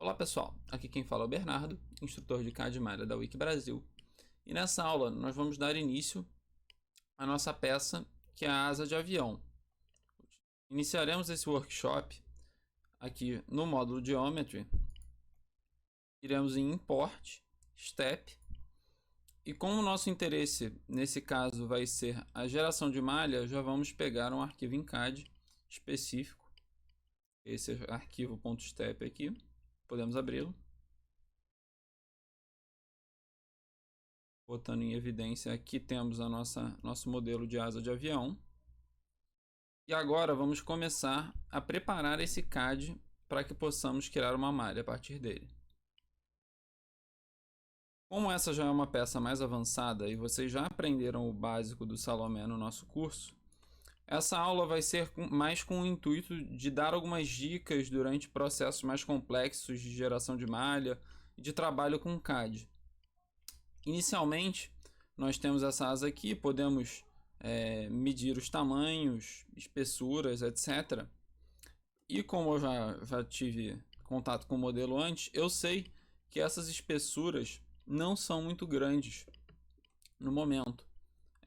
Olá pessoal, aqui quem fala é o Bernardo, instrutor de CAD Malha da Wiki Brasil. E nessa aula nós vamos dar início à nossa peça, que é a asa de avião. Iniciaremos esse workshop aqui no módulo Geometry. Iremos em Import, Step. E como o nosso interesse nesse caso vai ser a geração de malha, já vamos pegar um arquivo em CAD específico. Esse é arquivo .step aqui. Podemos abri-lo. Botando em evidência, aqui temos a nosso modelo de asa de avião. E agora vamos começar a preparar esse CAD para que possamos criar uma malha a partir dele. Como essa já é uma peça mais avançada e vocês já aprenderam o básico do Salomé no nosso curso, essa aula vai ser mais com o intuito de dar algumas dicas durante processos mais complexos de geração de malha e de trabalho com CAD. Inicialmente, nós temos essa asa aqui, podemos medir os tamanhos, espessuras, etc. E como eu já tive contato com o modelo antes, eu sei que essas espessuras não são muito grandes no momento.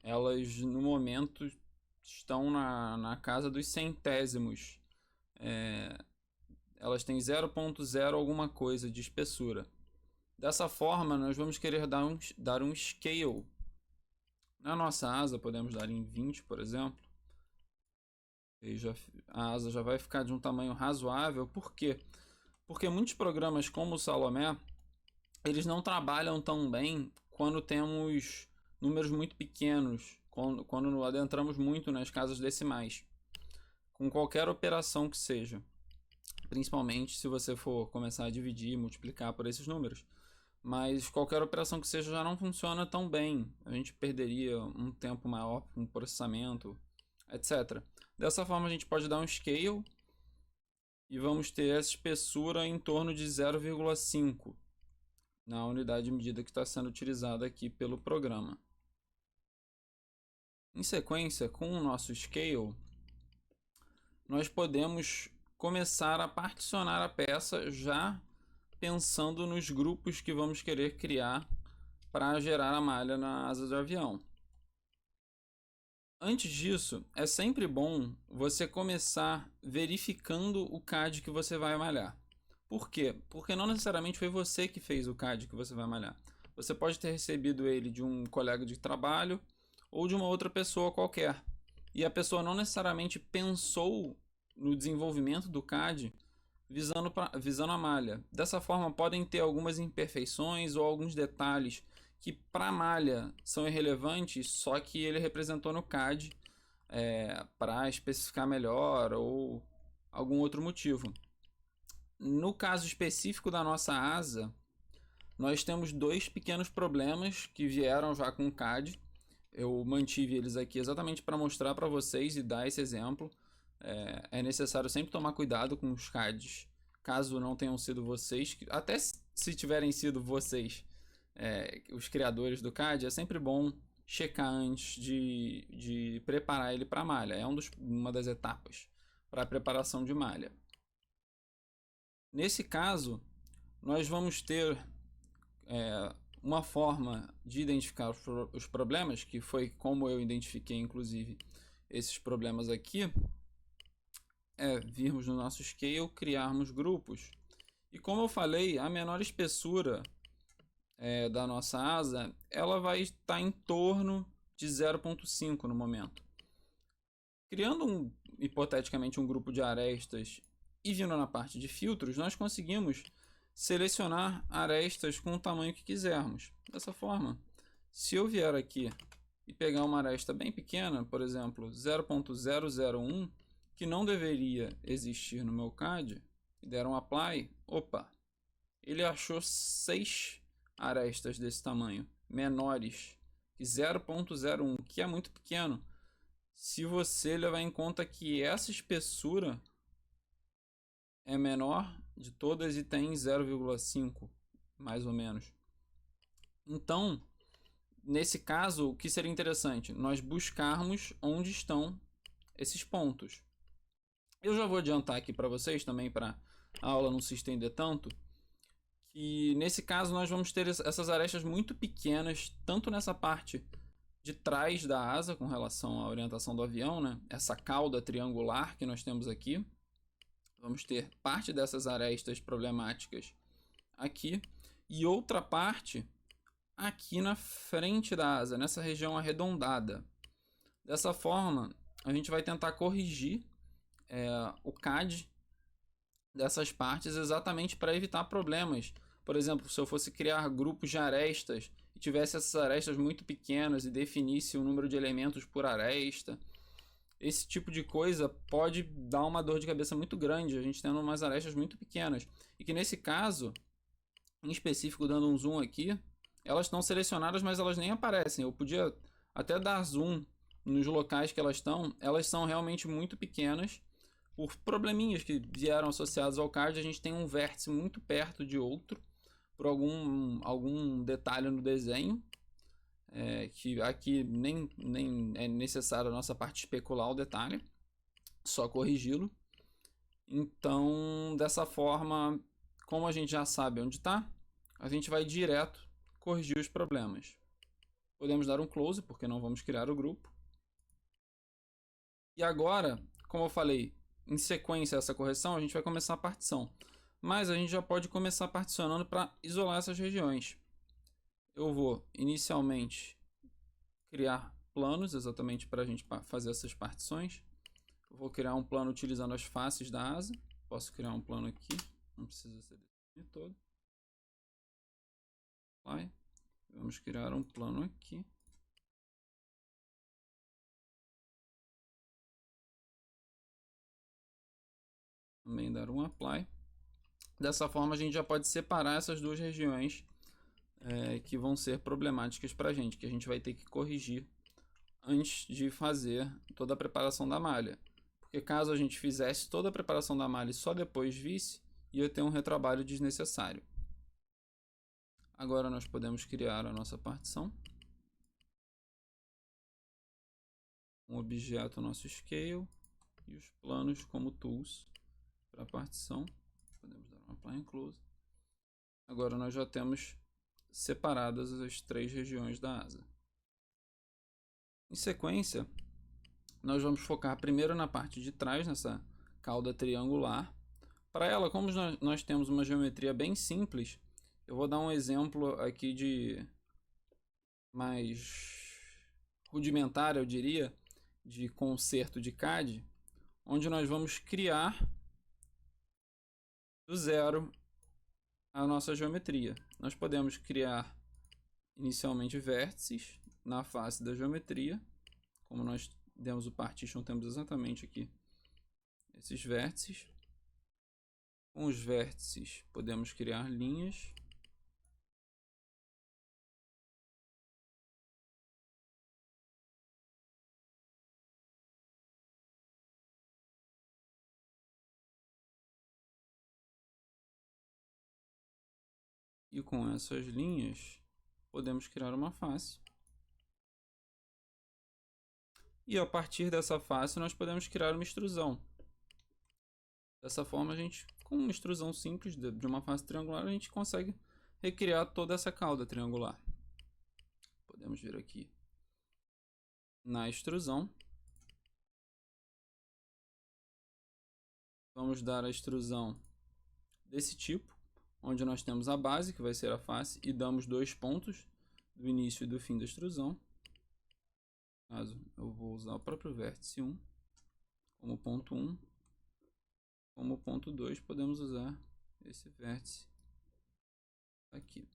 Elas, no momento, estão na casa dos centésimos. Elas têm 0.0 alguma coisa de espessura. Dessa forma, nós vamos querer dar um scale. Na nossa asa, podemos dar em 20, por exemplo. Veja, a asa já vai ficar de um tamanho razoável. Por quê? Porque muitos programas como o Salomé, eles não trabalham tão bem quando temos números muito pequenos, quando adentramos muito nas casas decimais, com qualquer operação que seja, principalmente se você for começar a dividir e multiplicar por esses números. Mas qualquer operação que seja já não funciona tão bem, a gente perderia um tempo maior com o processamento, etc. Dessa forma a gente pode dar um scale e vamos ter essa espessura em torno de 0,5 na unidade de medida que está sendo utilizada aqui pelo programa. Em sequência, com o nosso scale, nós podemos começar a particionar a peça já pensando nos grupos que vamos querer criar para gerar a malha na asa de avião. Antes disso, é sempre bom você começar verificando o CAD que você vai malhar. Por quê? Porque não necessariamente foi você que fez o CAD que você vai malhar. Você pode ter recebido ele de um colega de trabalho ou de uma outra pessoa qualquer. E a pessoa não necessariamente pensou no desenvolvimento do CAD visando a malha. Dessa forma, podem ter algumas imperfeições ou alguns detalhes que para a malha são irrelevantes, só que ele representou no CAD para especificar melhor ou algum outro motivo. No caso específico da nossa asa, nós temos dois pequenos problemas que vieram já com o CAD. Eu mantive eles aqui exatamente para mostrar para vocês e dar esse exemplo. É necessário sempre tomar cuidado com os CADs, caso não tenham sido vocês, até se tiverem sido vocês os criadores do CAD, é sempre bom checar antes de preparar ele para malha. É uma das etapas para a preparação de malha. Nesse caso, nós vamos ter uma forma de identificar os problemas, que foi como eu identifiquei, inclusive, esses problemas aqui, virmos no nosso scale, criarmos grupos. E como eu falei, a menor espessura da nossa asa, ela vai estar em torno de 0.5 no momento. Criando hipoteticamente um grupo de arestas e vindo na parte de filtros, nós conseguimos selecionar arestas com o tamanho que quisermos. Dessa forma, se eu vier aqui e pegar uma aresta bem pequena, por exemplo, 0.001, que não deveria existir no meu CAD, e der um apply, opa, ele achou 6 arestas desse tamanho, menores que 0.01, que é muito pequeno, se você levar em conta que essa espessura é menor de todas e tem 0,5, mais ou menos. Então, nesse caso, o que seria interessante? Nós buscarmos onde estão esses pontos. Eu já vou adiantar aqui para vocês também, para a aula não se estender tanto, E nesse caso nós vamos ter essas arestas muito pequenas, tanto nessa parte de trás da asa, com relação à orientação do avião, né? Essa cauda triangular que nós temos aqui. Vamos ter parte dessas arestas problemáticas aqui e outra parte aqui na frente da asa, nessa região arredondada. Dessa forma, a gente vai tentar corrigir o CAD dessas partes exatamente para evitar problemas. Por exemplo, se eu fosse criar grupos de arestas e tivesse essas arestas muito pequenas e definisse o número de elementos por aresta, esse tipo de coisa pode dar uma dor de cabeça muito grande, a gente tendo umas arestas muito pequenas. E que nesse caso, em específico, dando um zoom aqui, elas estão selecionadas, mas elas nem aparecem. Eu podia até dar zoom nos locais que elas estão, elas são realmente muito pequenas. Por probleminhas que vieram associados ao card, a gente tem um vértice muito perto de outro, por algum detalhe no desenho, que aqui nem é necessário a nossa parte especular o detalhe, só corrigi-lo. Então, dessa forma, como a gente já sabe onde está, a gente vai direto corrigir os problemas. Podemos dar um close, porque não vamos criar o grupo. E agora, como eu falei, em sequência a essa correção, a gente vai começar a partição. Mas a gente já pode começar particionando para isolar essas regiões. Eu vou inicialmente criar planos exatamente para a gente fazer essas partições. Eu vou criar um plano utilizando as faces da asa. Posso criar um plano aqui, não precisa ser desse todo. Vai. Vamos criar um plano aqui. Também dar um apply. Dessa forma a gente já pode separar essas duas regiões que vão ser problemáticas para a gente, que a gente vai ter que corrigir antes de fazer toda a preparação da malha. Porque caso a gente fizesse toda a preparação da malha e só depois visse, ia ter um retrabalho desnecessário. Agora nós podemos criar a nossa partição. Um objeto nosso scale e os planos como tools para a partição. Podemos dar um apply and close. Agora nós já temos separadas as três regiões da asa. Em sequência, nós vamos focar primeiro na parte de trás, nessa cauda triangular. Para ela, como nós temos uma geometria bem simples, eu vou dar um exemplo aqui de mais rudimentar, eu diria, de conserto de CAD, onde nós vamos criar do zero a nossa geometria. Nós podemos criar inicialmente vértices na face da geometria, como nós demos o partition, temos exatamente aqui esses vértices. Com os vértices podemos criar linhas. E com essas linhas podemos criar uma face. E a partir dessa face nós podemos criar uma extrusão. Dessa forma, a gente, com uma extrusão simples de uma face triangular, a gente consegue recriar toda essa cauda triangular. Podemos vir aqui na extrusão. Vamos dar a extrusão desse tipo, onde nós temos a base, que vai ser a face, e damos 2 pontos do início e do fim da extrusão. Caso eu vou usar o próprio vértice 1 como ponto 1. Como ponto 2, podemos usar esse vértice aqui.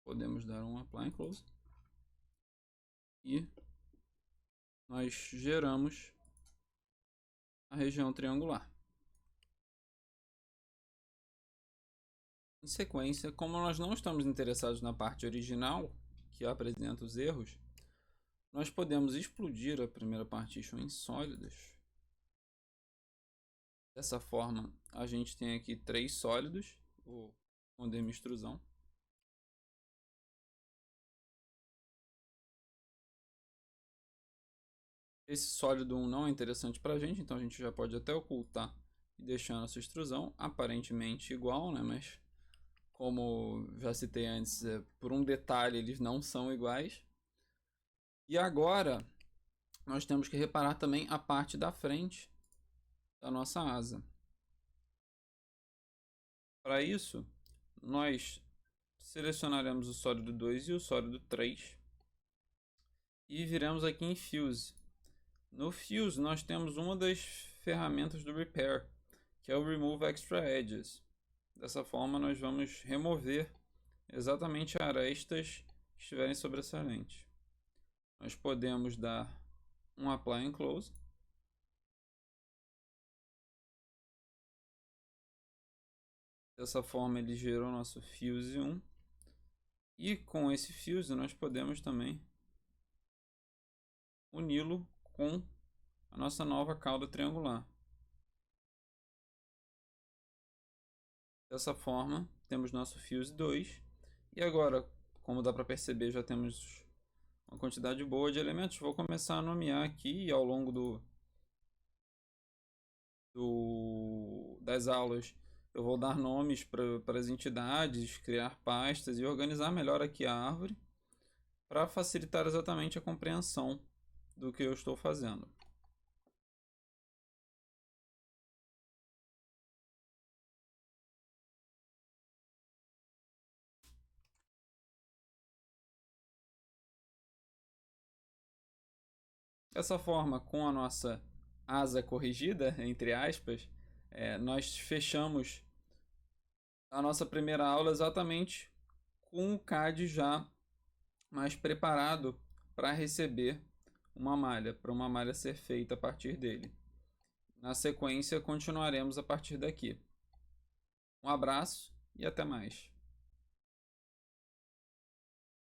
Podemos dar um apply and close. E nós geramos a região triangular. Em sequência, como nós não estamos interessados na parte original, que apresenta os erros, nós podemos explodir a primeira partition em sólidas. Dessa forma, a gente tem aqui 3 sólidos. Vou esconder minha extrusão. Esse sólido 1 não é interessante para a gente, então a gente já pode até ocultar e deixando essa extrusão aparentemente igual, né? Mas como já citei antes, por um detalhe eles não são iguais. E agora nós temos que reparar também a parte da frente da nossa asa. Para isso, nós selecionaremos o sólido 2 e o sólido 3 e viremos aqui em Fuse. No Fuse nós temos uma das ferramentas do Repair, que é o Remove Extra Edges. Dessa forma nós vamos remover exatamente arestas que estiverem sobressalentes. Nós podemos dar um Apply and Close. Dessa forma ele gerou nosso Fuse 1. E com esse Fuse nós podemos também uni-lo com a nossa nova cauda triangular. Dessa forma temos nosso Fuse 2. E agora, como dá para perceber, já temos uma quantidade boa de elementos. Vou começar a nomear aqui e ao longo das aulas eu vou dar nomes para as entidades, criar pastas e organizar melhor aqui a árvore para facilitar exatamente a compreensão do que eu estou fazendo. Dessa forma, com a nossa asa corrigida, entre aspas, nós fechamos a nossa primeira aula exatamente com o CAD já mais preparado para receber uma malha, para uma malha ser feita a partir dele. Na sequência, continuaremos a partir daqui. Um abraço e até mais.